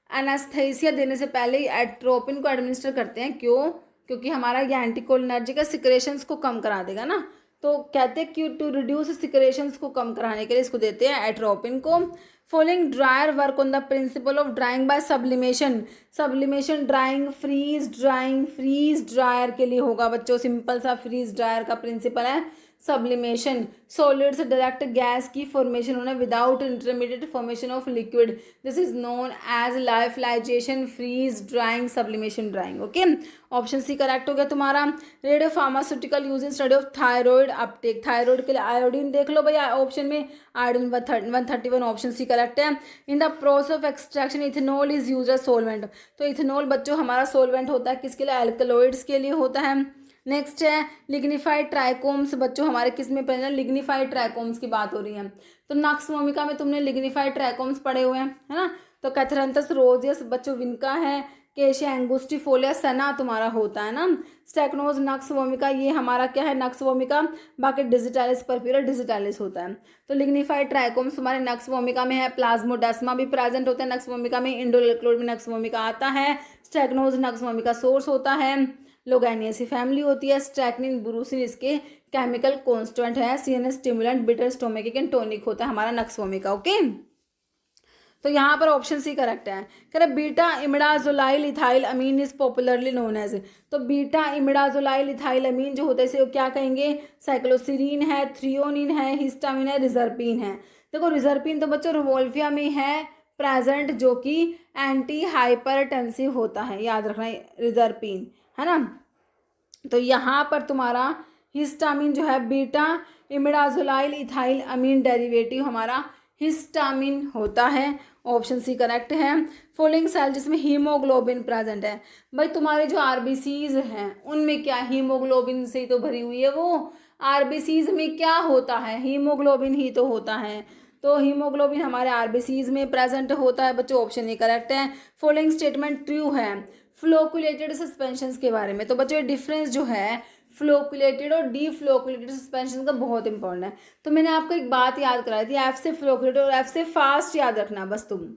एनेस्थेसिया देने से पहले एट्रोपिन को एडमिनिस्टर करते हैं, क्यों, क्योंकि हमारा ये एंटीकोलिनर्जिक सिक्रेशंस को कम करा देगा ना, तो कहते हैं कि टू रिड्यूस सिक्रेशंस को कम कराने के लिए इसको देते हैं एट्रोपिन को। Following dryer work on the principle of drying by sublimation, sublimation drying, freeze dryer के लिए होगा बच्चों, सिंपल सा फ्रीज ड्रायर का प्रिंसिपल है सब्लिमेशन। सॉलिड से डायरेक्ट गैस की फॉर्मेशन होना without intermediate formation of liquid, this is known as lyophilisation, freeze drying, sublimation drying. Okay, option C correct हो गया तुम्हारा। Radiopharmaceutical use in study of thyroid uptake, thyroid के लिए आयोडीन देख लो भैया, ऑप्शन में आयोडीन 131, ऑप्शन सी करेक्ट है। In the process of extraction ethanol is use as solvent, तो इथेनॉल बच्चों हमारा सोलवेंट होता है, किसके लिए, एल्कलॉइड्स के लिए होता है। नेक्स्ट है लिग्निफाइड ट्राइकोम्स, बच्चों हमारे किस में पढ़े, लिग्निफाइड ट्राइकोम्स की बात हो रही है, तो नक्स वोमिका में तुमने लिग्निफाइड ट्राइकोम्स पढ़े हुए हैं, है ना। तो कैथरंथस रोजियस बच्चों विनका है, केशिया एंगुस्टिफोलिया सना तुम्हारा होता है ना। स्टेक्नोज नक्स वोमिका ये हमारा क्या है, नक्स वोमिका। बाकी डिजिटालिस परप्यूरा डिजिटालिस होता है। तो लिग्निफाइड ट्राइकोम्स हमारे नक्स वोमिका में है। प्लाज्मोडेस्मा भी प्रेजेंट होता है नक्स वोमिका में, इंडोलिक्लोड में नक्स वोमिका आता है। स्टेक्नोज नक्स वोमिका सोर्स होता है। लोगैनियसी फैमिली होती है। स्ट्रैक्निन ब्रूसिन इसके केमिकल कॉन्स्टेंट है। CNS stimulant, bitter stomatic and tonic होता है हमारा नक्स वोमिका। ओके, तो यहाँ पर ऑप्शन सी करेक्ट है। कह रहे beta imidazolyl ethyl amine is popularly known as, तो बीटा इमिडाजोलाइल इथाइल अमीन जो होता है इसे क्या कहेंगे, साइक्लोसिरीन है, थ्रियोनिन है, हिस्टामिन है, रिजर्पिन है। देखो रिजर्पिन तो बच्चों रिवोल्विया में है प्रेजेंट, जो कि एंटी हाइपरटेंसिव होता है, याद रखना रिजर्पिन है ना। तो यहाँ पर तुम्हारा हिस्टामिन जो है बीटा इमिडाजोलाइल इथाइल अमीन डेरिवेटिव हमारा हिस्टामिन होता है, ऑप्शन सी करेक्ट है। फॉलोइंग सेल जिसमें हीमोग्लोबिन प्रेजेंट है, भाई तुम्हारे जो आरबीसीज हैं उनमें क्या हीमोग्लोबिन से तो भरी हुई है, वो आरबीसीज में क्या होता है, हीमोग्लोबिन ही तो होता है, तो हीमोग्लोबिन हमारे आरबीसीज में प्रेजेंट होता है बच्चों, ऑप्शन ए करेक्ट है। फॉलोइंग स्टेटमेंट ट्रू है फ्लोकुलेटेड सस्पेंशन के बारे में, तो बच्चों ये डिफरेंस जो है फ्लोकुलेटेड और डी फ्लोकुलेटेड सस्पेंशन का बहुत इंपॉर्टेंट है। तो मैंने आपको एक बात याद कराई थी, एफ से फ्लोकुलेटेड और एफ से फास्ट याद रखना बस तुम।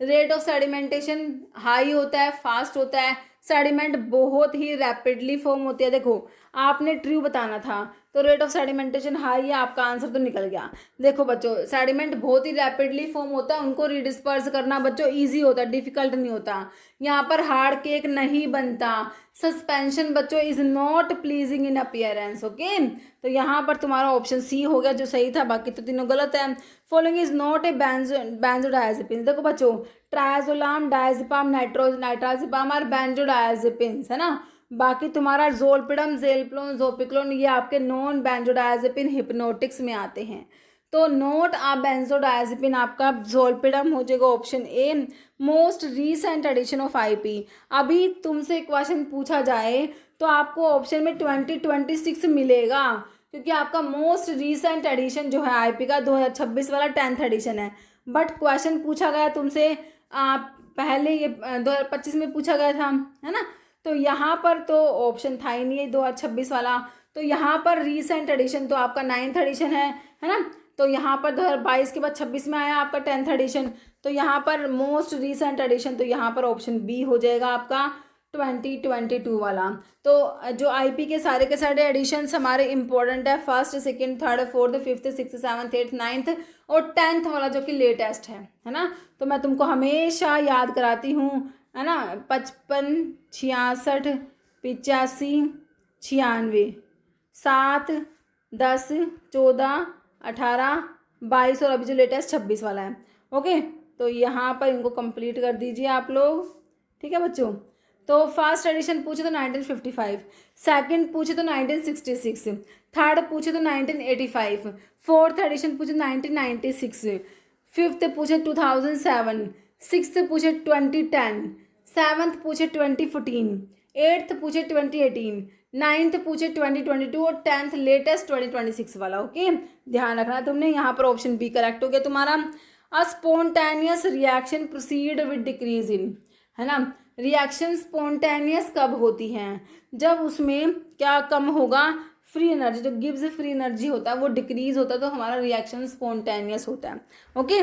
रेट ऑफ सेडिमेंटेशन हाई होता है, फास्ट होता है, सेडिमेंट बहुत ही रैपिडली फॉर्म होती है। देखो आपने ट्रू बताना था, तो रेट ऑफ सेडिमेंटेशन हाई है, आपका आंसर तो निकल गया। देखो बच्चों सेडिमेंट बहुत ही रैपिडली फॉर्म होता है, उनको रिडिस्पर्स करना बच्चों इजी होता है, डिफिकल्ट नहीं होता। यहाँ पर हार्ड केक नहीं बनता। सस्पेंशन बच्चों is not pleasing in appearance, okay. तो यहाँ पर तुम्हारा ऑप्शन सी हो गया जो सही था, बाकी तो तीनों गलत है। फॉलोइंग इज नॉट ए बेंजोडायजेपिन, देखो बच्चों ट्राइजोलाम, डायजेपाम, नाइट्राजेपाम और बेंजोडायजेपिन है ना। बाकी तुम्हारा जोलपिडम, जेलप्लोन, जोपिक्लोन ये आपके नॉन बेंजोडायजेपिन हिप्नोटिक्स में आते हैं। तो नोट आ बेंजोडायजेपिन आपका जोलपिडम हो जाएगा, option A. Most recent edition of IP, अभी तुमसे क्वेश्चन पूछा जाए तो आपको ऑप्शन में 2026 मिलेगा, क्योंकि आपका मोस्ट रीसेंट एडिशन जो है आईपी का 2026 वाला 10th एडिशन है। बट क्वेश्चन पूछा गया तुमसे पहले ये 2025 में पूछा गया था, है ना। तो यहाँ पर तो ऑप्शन था ही नहीं है 2026 वाला, तो यहाँ पर रीसेंट एडिशन तो आपका 9th एडिशन है ना। तो यहाँ पर 2022 के बाद 26 में आया आपका 10th एडिशन, तो यहाँ पर मोस्ट रीसेंट एडिशन तो यहाँ पर ऑप्शन बी हो जाएगा आपका 2022 वाला। तो जो आईपी के सारे एडिशंस हमारे इंपॉर्टेंट है, first, second, third, fourth, fifth, six, seventh, eighth, ninth और 10th वाला जो कि लेटेस्ट है ना। तो मैं तुमको हमेशा याद कराती हूँ, है ना, 55, 66, 85, 96, 7, 10, 14, 18, 22 और अभी जो लेटेस्ट 26 वाला है, ओके। तो यहाँ पर इनको कंप्लीट कर दीजिए आप लोग, ठीक है बच्चों। तो फर्स्ट एडिशन पूछे तो 1955, सेकंड पूछे तो 1966, थर्ड पूछे तो 1985, फोर्थ एडिशन पूछे 1996, फिफ्थ पूछे 2007, सिक्स्थ पूछे 2010, सेवन्थ पूछे 2014, एट्थ पूछे 2018, नाइन्थ पूछे 2022 और 10th लेटेस्ट 2026 वाला, ओके। ध्यान रखना तुमने, यहाँ पर ऑप्शन बी करेक्ट हो गया तुम्हारा। अ spontaneous reaction proceed with decrease in, है ना। रिएक्शन स्पॉन्टेनियस कब होती हैं, जब उसमें क्या कम होगा, फ्री एनर्जी, जो गिव्स फ्री एनर्जी होता है वो डिक्रीज होता है, तो हमारा रिएक्शन स्पॉन्टेनियस होता है, ओके।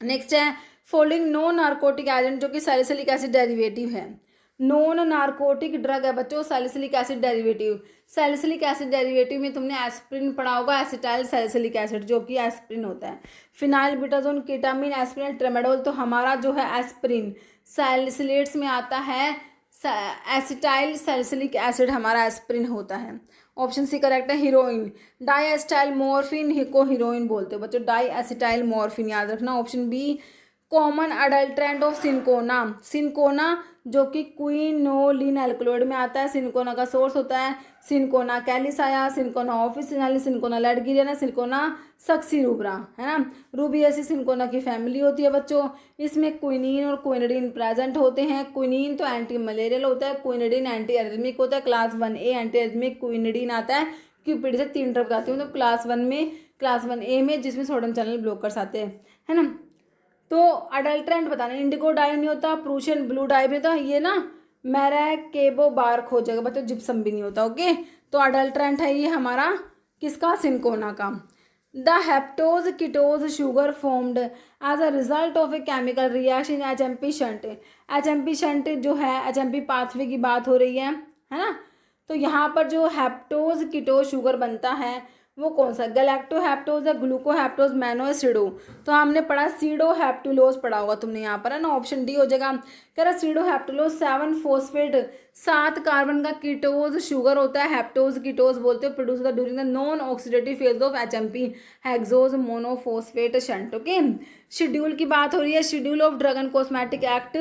नेक्स्ट है फॉलोइंग नॉन नार्कोटिक एजेंट, जो कि सैलिसिलिक एसिड डेरिवेटिव है। नॉन नार्कोटिक ड्रग है बच्चों salicylic acid derivative. Salicylic acid derivative में तुमने एस्प्रिन पढ़ा होगा, एसिटाइल सैलिसिलिक एसिड जो कि एस्प्रिन होता है। Phenylbutazone, ketamine, aspirin, tramadol, तो हमारा जो है एस्प्रिन सैलिसिलेट्स में आता है, एसिटाइल सैलिसिलिक एसिड हमारा एस्प्रिन होता है, ऑप्शन सी करेक्ट है। हीरोइन, डाई एसिटाइल मोरफिन को हीरोइन बोलते हो बच्चों, डाई एसिटाइल मोरफिन याद रखना, option B. Common adulterant of cinchona, cinchona जो कि क्विनोलिन एल्कलॉइड में आता है, सिनकोना का सोर्स होता है cinchona calisaya, cinchona officinalis, cinchona ledgeriana, cinchona succirubra, है ना। रूबिएसी सिनकोना की फैमिली होती है बच्चों। इसमें क्विनीन और क्विनिडीन प्रेजेंट होते हैं। क्विनीन तो एंटी मलेरियल होता है, क्विनिडीन एंटी एरिथमिक होता है। Class 1A anti arrhythmic quinidine आता है, क्यूपिड से 3 ड्रग आती हूँ, तो क्लास 1A में जिसमें सोडियम चैनल ब्लॉकर्स आते हैं, है ना। तो अडल्ट्रेंट बताना, इंडिगो डाई नहीं होता, प्रूशियन ब्लू डाई नहीं होता, ये ना मैराकेबो बार्क हो जाएगा बच्चों, जिप्सम भी नहीं होता, ओके। तो अडल्ट्रेंट है ये हमारा किसका, सिनकोना का। The heptose ketose sugar formed as a result of a chemical reaction HMP shunt. HMP shunt जो है HMP पाथवे की बात हो रही है ना। तो यहाँ पर जो हेप्टोज कीटोज शुगर बनता है वो कौन सा, गैलेक्टोहेप्टोज या ग्लूकोहेप्टोज, मैनोएसिडो। तो हमने पढ़ा सीडोहेप्टुलोज पढ़ा होगा तुमने यहाँ पर, है ना, ऑप्शन डी हो जाएगा। कह रहा सीडोहेप्टुलोज 7 फोस्फेट 7 कार्बन का कीटोज शुगर होता है, हेप्टोज कीटोज बोलते हो, प्रोड्यूस होता है during the non oxidative phase of HMP, hexose monophosphate shunt. Okay, schedule की बात हो रही है, schedule of drug and cosmetic act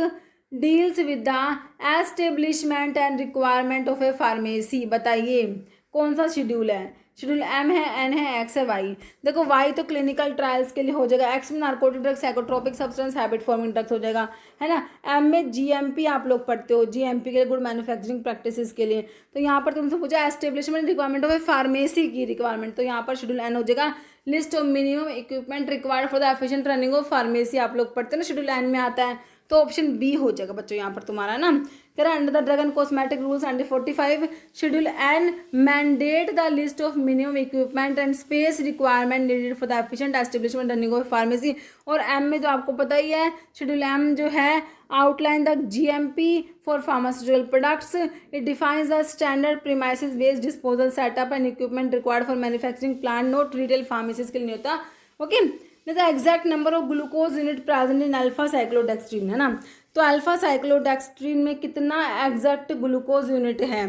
deals with the establishment and requirement of A pharmacy. बताइए कौन सा शेड्यूल है? शेड्यूल एम है, एन है, एक्स है, वाई। देखो वाई तो क्लिनिकल ट्रायल्स के लिए हो जाएगा, एक्स में narcotic drug, psychotropic substance, habit forming drugs हो जाएगा, है ना। एम में जीएमपी आप लोग पढ़ते हो, जीएमपी के लिए गुड मैन्युफैक्चरिंग प्रैक्टिसेस के लिए। तो यहाँ पर तुमसे पूछा establishment requirement of A pharmacy की रिक्वायरमेंट, तो यहाँ पर शेड्यूल एन हो जाएगा। List of minimum equipment required for the efficient running of pharmacy आप लोग पढ़ते हैं ना, शेड्यूल एन में आता है, तो ऑप्शन बी हो जाएगा बच्चों यहाँ पर तुम्हारा ना। कह रहा under the drug and cosmetic rules under 45 schedule N mandate the list of minimum equipment and space requirement needed for the efficient establishment running of pharmacy. और एम में जो आपको पता ही है, शेड्यूल एम जो है outline the GMP for pharmaceutical products, it defines the standard premises waste disposal setup and equipment required for manufacturing plant, not retail pharmacies के लिए नहीं होता। Okay, the exact number of glucose unit present in alpha cyclodextrin, है ना। तो अल्फा साइक्लोडेक्स्ट्रीन में कितना एग्जैक्ट ग्लूकोज यूनिट है?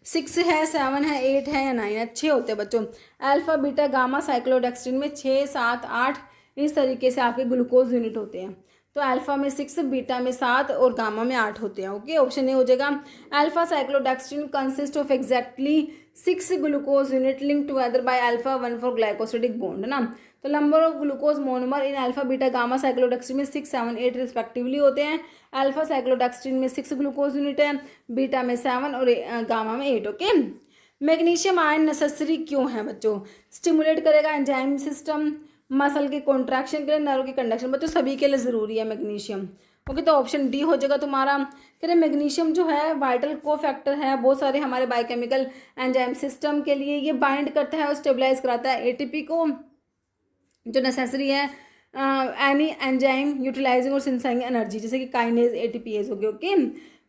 6 है, 7 है, 8 है या 9 है? 6 होते हैं बच्चों। अल्फा बीटा गामा साइक्लोडेक्स्ट्रीन में 6, 7, 8 इस तरीके से आपके ग्लूकोज यूनिट होते हैं। तो अल्फा में 6, बीटा में 7 और गामा में 8 होते हैं। ओके, ऑप्शन ए हो जाएगा। Alpha cyclodextrin consist of exactly 6 glucose unit link together by alpha 1 four glycosidic bond, है ना। तो number of glucose monomer in alpha beta gamma cyclodextrin में 6, 7, 8 रिस्पेक्टिवली होते हैं। अल्फा साइक्लोडेक्स्ट्रीन में 6 ग्लूकोज यूनिट है, बीटा में 7 और गामा में 8। ओके, मैग्नीशियम आयन नेसेसरी क्यों है बच्चों? स्टिमुलेट करेगा एंजाइम सिस्टम, मसल के कॉन्ट्रैक्शन के लिए, नर्व की कंडक्शन, बच्चों सभी के लिए ज़रूरी है मैग्नीशियम। ओके, तो ऑप्शन डी हो जाएगा तुम्हारा। कह रहे मैग्नीशियम जो है वाइटल को फैक्टर है बहुत सारे हमारे बायोकेमिकल एंजाइम सिस्टम के लिए, ये बाइंड करता है और स्टेबलाइज कराता है एटीपी को जो नेसेसरी है एनी एंजाइम यूटिलाइजिंग और सिंथेसाइजिंग एनर्जी, जैसे कि काइनेज, एटीपीएज हो गए। ओके,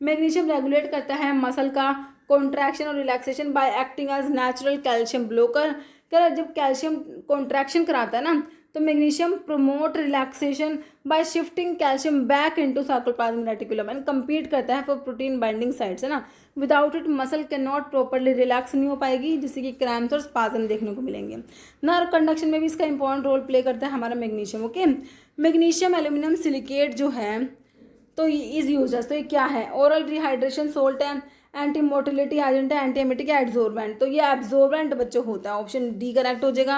मैग्नीशियम रेगुलेट करता है मसल का कॉन्ट्रैक्शन और relaxation by acting as natural calcium blocker. क्या जब कैल्शियम कॉन्ट्रैक्शन कराता है ना, तो magnesium promote relaxation by shifting calcium back into sarcoplasmic reticulum and compete करता है फॉर प्रोटीन बाइंडिंग साइट्स, है ना। Without it muscle can not properly relax नहीं हो पाएगी, जिससे कि क्रैम्प्स और स्पाज़म देखने को मिलेंगे। नर्व कंडक्शन में भी इसका इंपॉर्टेंट रोल प्ले करता है हमारा magnesium. Okay, magnesium aluminium silicate जो है तो इज यूजर्स, तो ये क्या है? ओरल रिहाइड्रेशन सोल्ट है, एंटी मोटिलिटी एजेंट है, एंटी एमिटिक एब्जॉर्बेंट, तो ये एब्जॉर्बेंट बच्चों होता है, ऑप्शन डी करेक्ट हो जाएगा,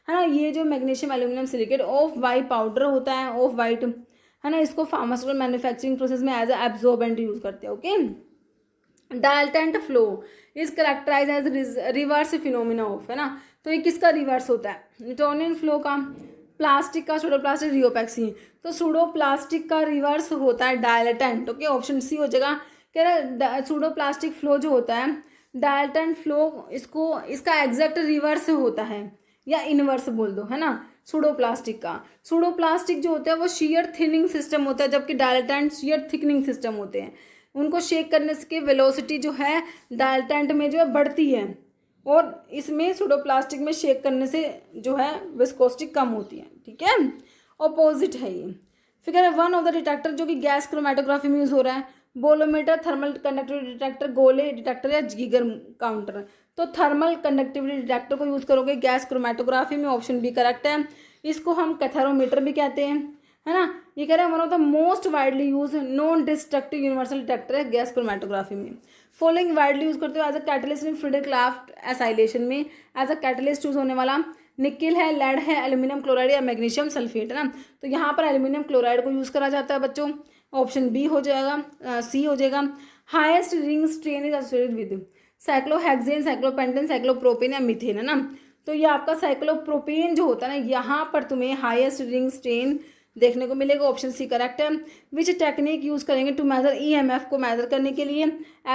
है ना। ये जो magnesium aluminium silicate off white powder होता है, ऑफ वाइट, है ना, इसको फार्मास्यूटिकल मैन्युफैक्चरिंग प्रोसेस में एज एब्जॉर्बेंट यूज करते हैं। Okay, dilatant flow is characterise as reverse phenomena of, है ना। तो ये किसका रिवर्स होता है? न्यूटोनियन फ्लो का, प्लास्टिक का, सूडोप्लास्टिक, रियोपैक्सी। तो सूडोप्लास्टिक का रिवर्स होता है डायलेटेंट। ओके, ऑप्शन सी हो जाएगा। कह रहे सूडोप्लास्टिक फ्लो जो होता है डायलेटेंट फ्लो, इसका एग्जैक्ट रिवर्स होता है या इनवर्स बोल दो, है ना, सूडोप्लास्टिक का। सूडोप्लास्टिक जो होता है वो शेयर थिनिंग सिस्टम होता है, जबकि डायलेटेंट शेयर थिकनिंग सिस्टम होते हैं। उनको शेक करने से वेलोसिटी जो है डायलेटेंट में जो है बढ़ती है, और इसमें सूडोप्लास्टिक में शेक करने से जो है विस्कोसिटी कम होती है। ठीक है, ऑपोजिट है ये। फिगर 1 ऑफ द डिटेक्टर जो कि गैस क्रोमेटोग्राफी में यूज हो रहा है, बोलोमीटर, थर्मल कंडक्टिविटी डिटेक्टर, गोले डिटेक्टर या गीगर काउंटर। तो थर्मल कंडक्टिविटी डिटेक्टर को यूज करोगे गैस क्रोमेटोग्राफी में, ऑप्शन बी करेक्ट है। इसको हम कैथेरोमीटर भी कहते हैं, है ना। ये कह रहे हैं one of the most widely use non destructive universal detector है गैस क्रोमेटोग्राफी में। फॉलोइंग वाइडली यूज करते हो as a catalyst in Friedel Crafts acylation में, एज अ कैटलिस्ट यूज होने वाला निकिल है, लेड है, एल्यूमिनियम क्लोराइड या मैग्नीशियम सल्फेट, है ना। तो यहाँ पर एल्यूमिनियम क्लोराइड को यूज करा जाता है बच्चों, ऑप्शन बी हो जाएगा, सी हो जाएगा। Highest ring strain is associated with cyclohexane, cyclopentane, cyclopropane या मीथेन, है ना। तो ये आपका साइक्लोप्रोपेन जो होता है ना, यहाँ पर तुम्हें हाईएस्ट रिंग स्ट्रेन देखने को मिलेगा, ऑप्शन सी करेक्ट है। विच टेक्निक यूज करेंगे टू मेजर ईएमएफ को मेजर करने के लिए?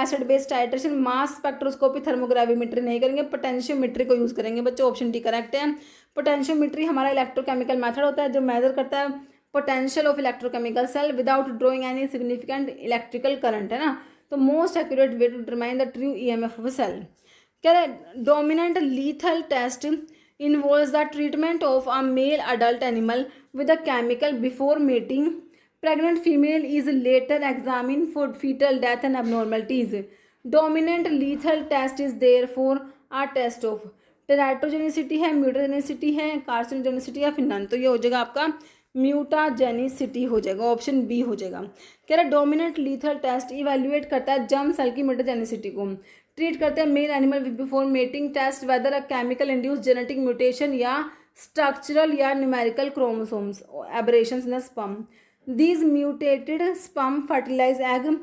Acid based titration, mass spectroscopy, thermogravimetry नहीं करेंगे, पोटेंशियोमेट्री को यूज करेंगे बच्चों, ऑप्शन डी करेक्ट है। पोटेंशियोमेट्री हमारा इलेक्ट्रोकेमिकल मेथड होता है जो मेजर करता है potential of electrochemical cell without drawing any significant electrical current, है ना। तो most accurate way to determine the true EMF of a cell. कह रहे dominant lethal test involves the treatment of a male adult animal with a chemical before mating. Pregnant female is later examined for fetal death and abnormalities. Dominant lethal test is therefore a test of teratogenicity है, म्यूटाजेनिसिटी है, कार्सिनोजेनिसिटी या फिर नन। तो ये हो जाएगा आपका म्यूटाजेनिसिटी हो जाएगा, ऑप्शन बी हो जाएगा। कह रहा है डोमिनेंट लीथल टेस्ट इवेल्युएट करता है जर्म सेल की म्यूटाजेनिसिटी को, ट्रीट करते हैं male animal before mating, test whether a chemical induce genetic mutation या स्ट्रक्चरल या numerical chromosomes aberrations in the sperm. These mutated sperm fertilise egg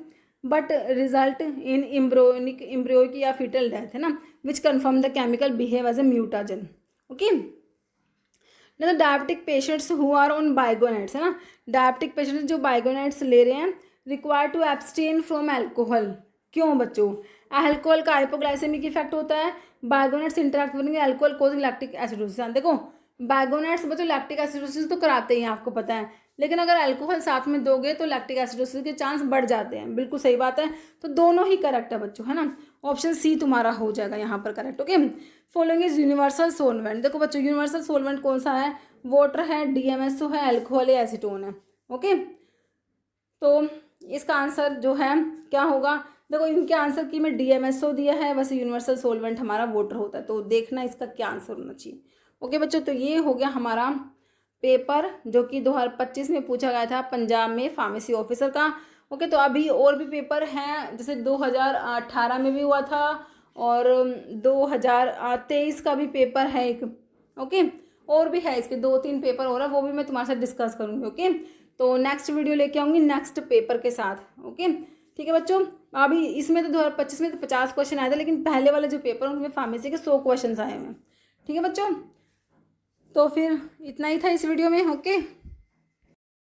but result in embryonic या फीटल डेथ, है ना, which confirm the chemical behave as a mutagen. Okay, ना तो diabetic patients who are on biguanides, है ना, डायबिटिक पेशेंट्स जो बाइगोनेट्स ले रहे हैं require to abstain from alcohol. क्यों बच्चों? अल्कोहल का हाइपोग्लाइसेमिक इफेक्ट होता है, बाइगोनेट्स इंटरेक्ट करेंगे अल्कोहल कोजिंग लैक्टिक एसिडोसिस। देखो बाइगोनेट्स बच्चों लैक्टिक एसिडोसिस तो कराते ही हैं, आपको पता है, लेकिन अगर अल्कोहल साथ में दोगे तो लैक्टिक एसिडोसिस के चांस बढ़ जाते हैं। बिल्कुल सही बात है, तो दोनों ही करेक्ट है बच्चों, है ना, ऑप्शन सी तुम्हारा हो जाएगा यहाँ पर correct. Okay, following is universal solvent. देखो बच्चों यूनिवर्सल सोलवेंट कौन सा है? वाटर है, डीएमएसओ है, अल्कोहल है, एसीटोन है। ओके, तो इसका आंसर जो है क्या होगा? देखो इनके आंसर की में डीएमएसओ दिया है, वैसे यूनिवर्सल सोलवेंट हमारा वाटर होता है, तो देखना इसका क्या आंसर होना चाहिए। ओके बच्चों, तो ये हो गया हमारा पेपर जो कि 2025 में पूछा गया था पंजाब में फार्मेसी ऑफिसर का। ओके, तो अभी और भी पेपर हैं, जैसे 2018 में भी हुआ था और 2023 का भी पेपर है एक। ओके, और भी है इसके 2-3 पेपर हो रहा है, वो भी मैं तुम्हारे साथ डिस्कस करूँगी। ओके, तो नेक्स्ट वीडियो लेके आऊँगी नेक्स्ट पेपर के साथ। ओके, ठीक है बच्चों, अभी इसमें तो 2025 में तो 50 क्वेश्चन आए थे, लेकिन पहले वाले जो पेपर उनमें फार्मेसी के 100 क्वेश्चन आए हुए हैं। ठीक है बच्चों, तो फिर इतना ही था इस वीडियो में। ओके।